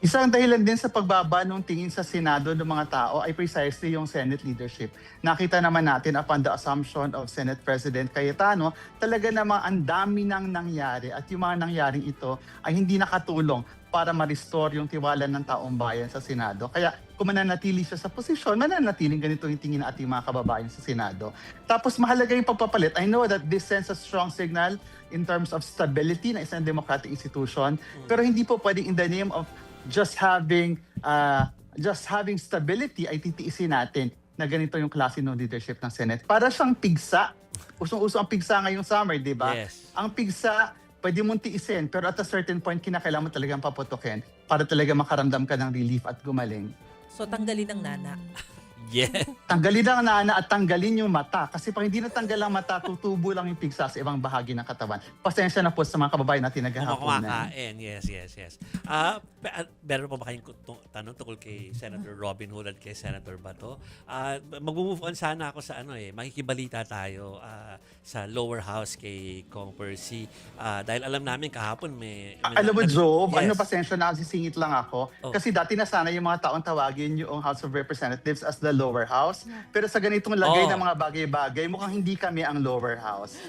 Isang dahilan din sa pagbaba ng tingin sa Senado ng mga tao ay precisely yung Senate leadership. Nakita naman natin upon the assumption of Senate President Cayetano, talaga namang ang dami nang nangyari at yung mga nangyaring ito ay hindi nakatulong para ma-restore yung tiwala ng taong bayan sa Senado. Kaya kung mananatili siya sa posisyon, mananatiling ganito yung tingin ng ating mga kababayan sa Senado. Tapos mahalaga yung pagpapalit. I know that this sends a strong signal in terms of stability na isang democratic institution, pero hindi po pwedeng in the name of just having stability ay titiisin natin na ganito yung klase ng leadership ng Senate. Para siyang pigsa. Usong-uso ang pigsa ngayong summer, di ba? Yes. Ang pigsa, pwede mong tiisin, pero at a certain point, kinakailangan mo talagang paputukin para talaga makaramdam ka ng relief at gumaling. So tanggalin ang nana. Yeah. Tanggalin ang nana at tanggalin yung mata. Kasi pag hindi natanggal ang mata, tutubo lang yung pigsa sa ibang bahagi ng katawan. Pasensya na po sa mga kababayan natin naghahaponan. Kumakain. Yes. Meron pa ba kayong tanong tungkol kay Senator Robin Hood at kay Senator Bato? Mag-move on sana ako sa makikibalita tayo sa lower house kay Kong Percy. Dahil alam namin kahapon may Alam mo, Job, Yes. pasensya na, sisingit lang ako. Oh. Kasi dati na sana yung mga taong tawagin yung House of Representatives as the lower house. Pero sa ganitong lagay Oh. ng mga bagay-bagay, mukhang hindi kami ang lower house.